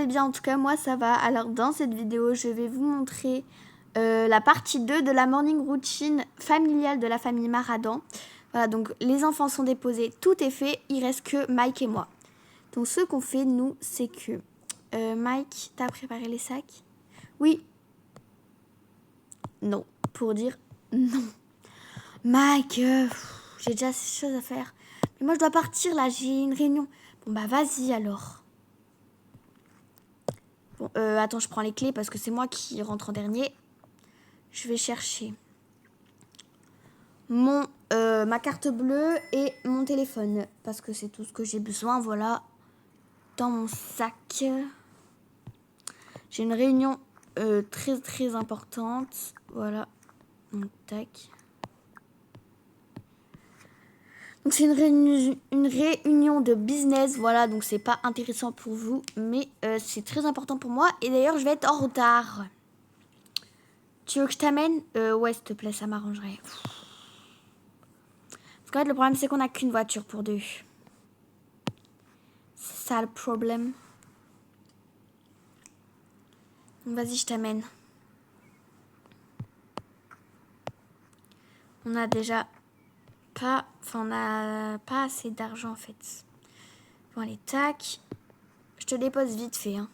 bien, en tout cas moi ça va. Alors dans cette vidéo je vais vous montrer la partie 2 de la morning routine familiale de la famille Maradan. Voilà, donc les enfants sont déposés, tout est fait, il reste que Mike et moi. Donc ce qu'on fait nous, c'est que Mike, t'as préparé les sacs? Oui. Non, pour dire non. Mike, j'ai déjà ces choses à faire. Mais moi je dois partir là, j'ai une réunion. Bon bah vas-y alors. Bon, attends, je prends les clés parce que c'est moi qui rentre en dernier. Je vais chercher ma carte bleue et mon téléphone. Parce que c'est tout ce que j'ai besoin, voilà. Dans mon sac. J'ai une réunion très très importante. Voilà. Donc, tac. Donc c'est une réunion de business. Voilà, donc c'est pas intéressant pour vous. Mais c'est très important pour moi. Et d'ailleurs, je vais être en retard. Tu veux que je t'amène? Ouais, s'il te plaît, ça m'arrangerait. Parce qu'en fait, le problème, c'est qu'on n'a qu'une voiture pour deux. C'est ça le problème. Donc, vas-y, je t'amène. On a déjà pas... Enfin, on n'a pas assez d'argent, en fait. Bon, allez, tac. Je te dépose vite fait, hein.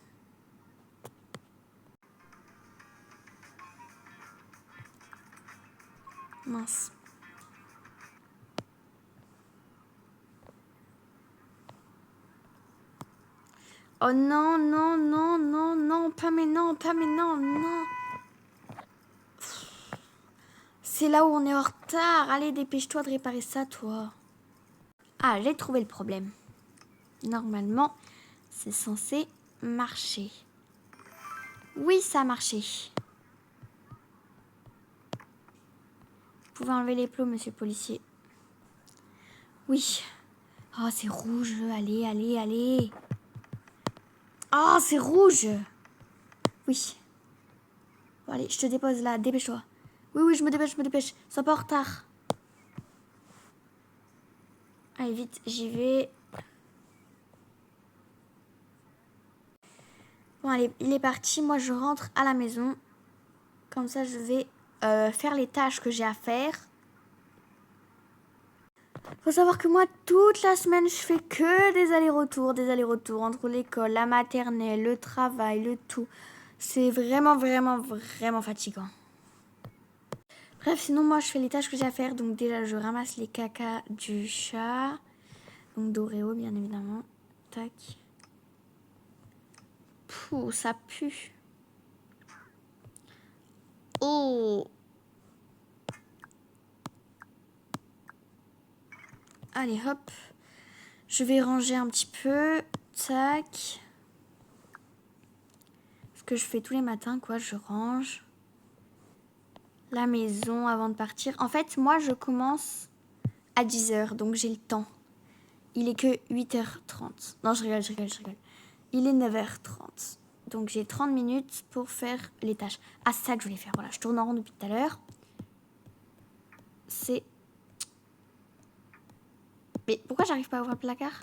Mince. Oh non, non, non, non, non, pas maintenant, pas maintenant, non. C'est là où on est en retard. Allez, dépêche-toi de réparer ça, toi. Ah, j'ai trouvé le problème. Normalement, c'est censé marcher. Oui, ça a marché. Vous pouvez enlever les plots, monsieur le policier. Oui. Oh, c'est rouge. Allez, allez, allez. Oh, c'est rouge. Oui. Bon, allez, je te dépose là. Dépêche-toi. Oui, oui, je me dépêche, je me dépêche. Sois pas en retard. Allez, vite, j'y vais. Bon, allez, il est parti. Moi, je rentre à la maison. Comme ça, je vais faire les tâches que j'ai à faire. Faut savoir que moi, toute la semaine, je fais que des allers-retours entre l'école, la maternelle, le travail, le tout. C'est vraiment, vraiment, vraiment fatigant. Bref, sinon, moi, je fais les tâches que j'ai à faire. Donc, déjà, je ramasse les cacas du chat. Donc, d'Oreo, bien évidemment. Tac. Pouh, ça pue. Oh! Allez, hop. Je vais ranger un petit peu. Tac. Ce que je fais tous les matins, quoi. Je range la maison avant de partir. En fait, moi, je commence à 10h, donc j'ai le temps. Il est que 8h30. Non, je rigole, je rigole, je rigole. Il est 9h30. Donc j'ai 30 minutes pour faire les tâches. Ah, c'est ça que je voulais faire. Voilà, je tourne en rond depuis tout à l'heure. C'est... Mais pourquoi j'arrive pas à ouvrir le placard?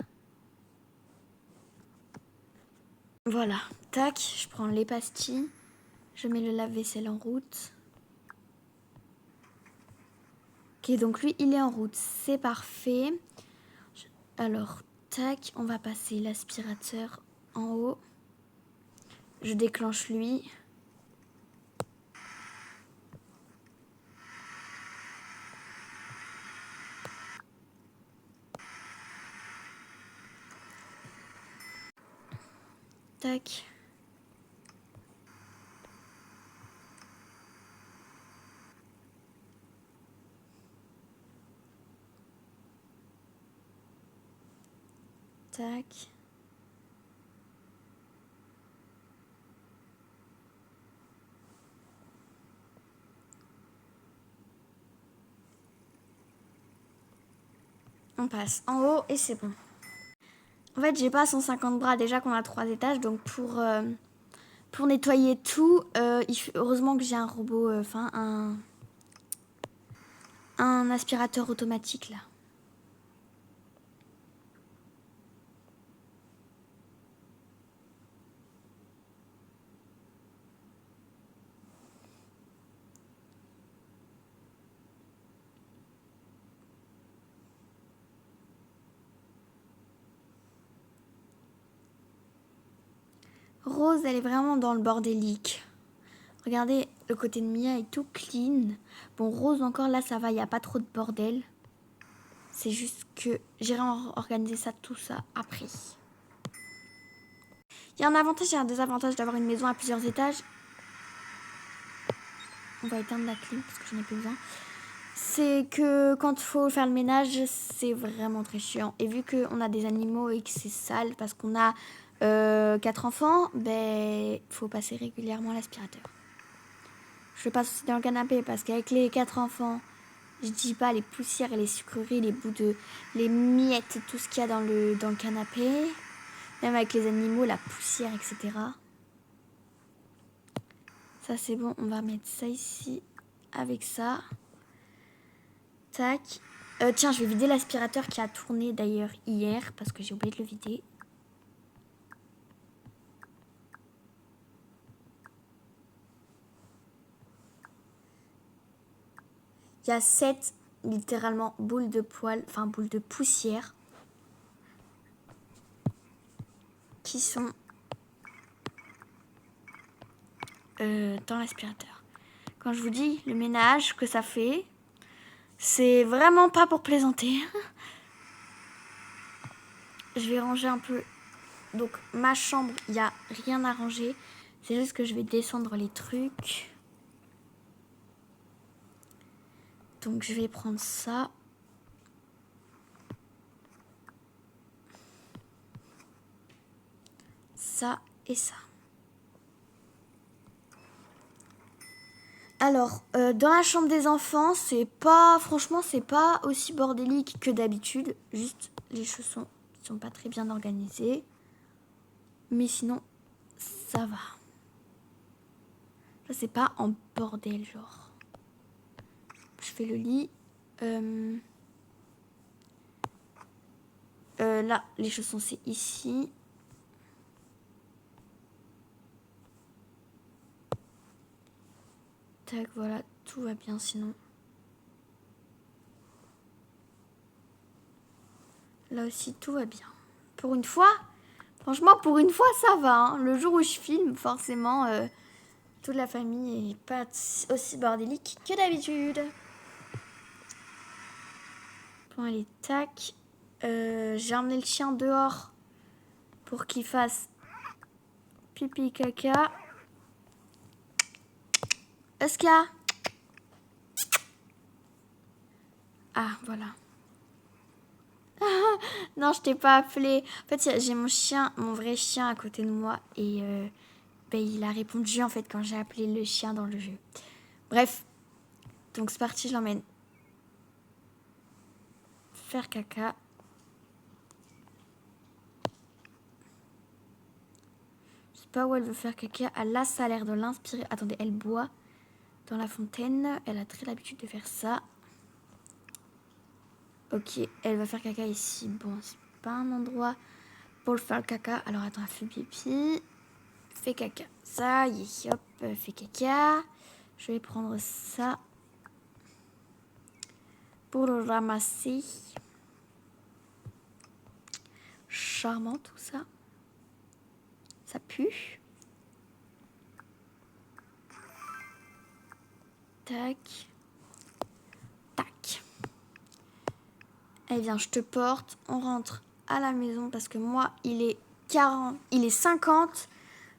Voilà, tac, je prends les pastilles. Je mets le lave-vaisselle en route. Ok, donc lui, il est en route. C'est parfait. Alors, tac, on va passer l'aspirateur en haut. Je déclenche lui. Tac. Tac. On passe en haut et c'est bon. En fait, j'ai pas 150 bras déjà qu'on a 3 étages. Donc pour nettoyer tout, heureusement que j'ai un robot, un aspirateur automatique là. Rose, elle est vraiment dans le bordélique. Regardez, le côté de Mia est tout clean. Bon, Rose encore, là, ça va, il n'y a pas trop de bordel. C'est juste que j'irai organiser ça, tout ça après. Il y a un avantage et un désavantage d'avoir une maison à plusieurs étages. On va éteindre la clim parce que j'en ai plus besoin. C'est que quand il faut faire le ménage, c'est vraiment très chiant. Et vu qu'on a des animaux et que c'est sale parce qu'on a 4 enfants, ben faut passer régulièrement l'aspirateur. Je le passe aussi dans le canapé parce qu'avec les 4 enfants, je dis pas les poussières et les sucreries, les bouts de... les miettes et tout ce qu'il y a dans le canapé. Même avec les animaux, la poussière, etc. Ça c'est bon, on va mettre ça ici avec ça. Tac. Tiens, je vais vider l'aspirateur qui a tourné d'ailleurs hier parce que j'ai oublié de le vider. Il y a 7 littéralement boules de poils, enfin boules de poussière qui sont dans l'aspirateur. Quand je vous dis le ménage que ça fait, c'est vraiment pas pour plaisanter. Je vais ranger un peu. Donc ma chambre, il n'y a rien à ranger. C'est juste que je vais descendre les trucs. Donc je vais prendre ça. Ça et ça. Alors, dans la chambre des enfants, franchement, c'est pas aussi bordélique que d'habitude. Juste, les chaussons sont pas très bien organisés. Mais sinon, ça va. Ça, c'est pas en bordel, genre. Je fais le lit. Là, les chaussons, c'est ici. Tac, voilà, tout va bien sinon. Là aussi, tout va bien. Pour une fois, franchement, pour une fois, ça va. Hein. Le jour où je filme, forcément, toute la famille n'est pas aussi bordélique que d'habitude. Bon, allez, tac. J'ai emmené le chien dehors pour qu'il fasse pipi caca. Oscar. Ah, voilà. Non, je t'ai pas appelé. En fait, j'ai mon chien, mon vrai chien à côté de moi. Et ben, il a répondu en fait quand j'ai appelé le chien dans le jeu. Bref. Donc c'est parti, je l'emmène faire caca. Je sais pas où elle veut faire caca. Ah, là, ça a l'air de l'inspirer. Attendez, elle boit dans la fontaine. Elle a très l'habitude de faire ça. Ok, elle va faire caca ici. Bon, c'est pas un endroit pour le faire caca. Alors attends, elle fait pipi. Fait caca. Ça y est, hop, fait caca. Je vais prendre ça pour le ramasser. Charmant tout ça. Ça pue. Tac. Tac. Eh bien, je te porte. On rentre à la maison parce que moi, il est 50.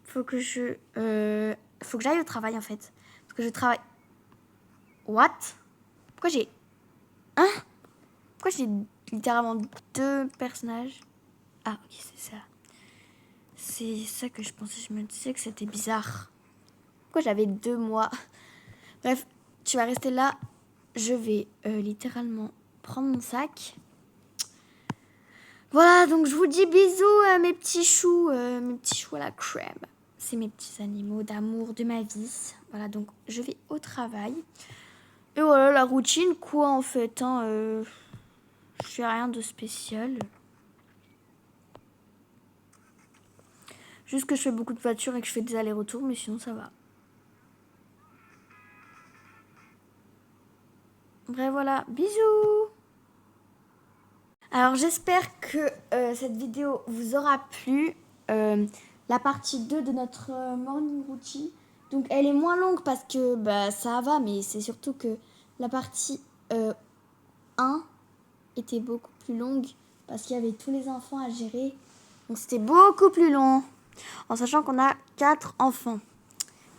Faut que j'aille au travail en fait. Parce que je travaille. What? Pourquoi j'ai... Hein? Pourquoi j'ai littéralement 2 personnages? Ah, ok, c'est ça. C'est ça que je pensais. Je me disais que c'était bizarre. Pourquoi j'avais 2 mois? Bref, tu vas rester là. Je vais littéralement prendre mon sac. Voilà, donc je vous dis bisous, mes petits choux à la crème. C'est mes petits animaux d'amour de ma vie. Voilà, donc je vais au travail. Et voilà, la routine, quoi, en fait. Je fais rien de spécial. Juste que je fais beaucoup de voitures et que je fais des allers-retours, mais sinon, ça va. Bref, voilà, bisous. Alors, j'espère que cette vidéo vous aura plu. la partie 2 de notre morning routine. Donc elle est moins longue parce que bah, ça va, mais c'est surtout que la partie 1 était beaucoup plus longue parce qu'il y avait tous les enfants à gérer. Donc c'était beaucoup plus long, en sachant qu'on a 4 enfants.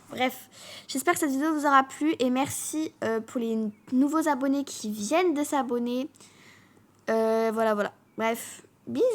Bref, j'espère que cette vidéo vous aura plu et merci pour les nouveaux abonnés qui viennent de s'abonner. Voilà. Bref, bisous.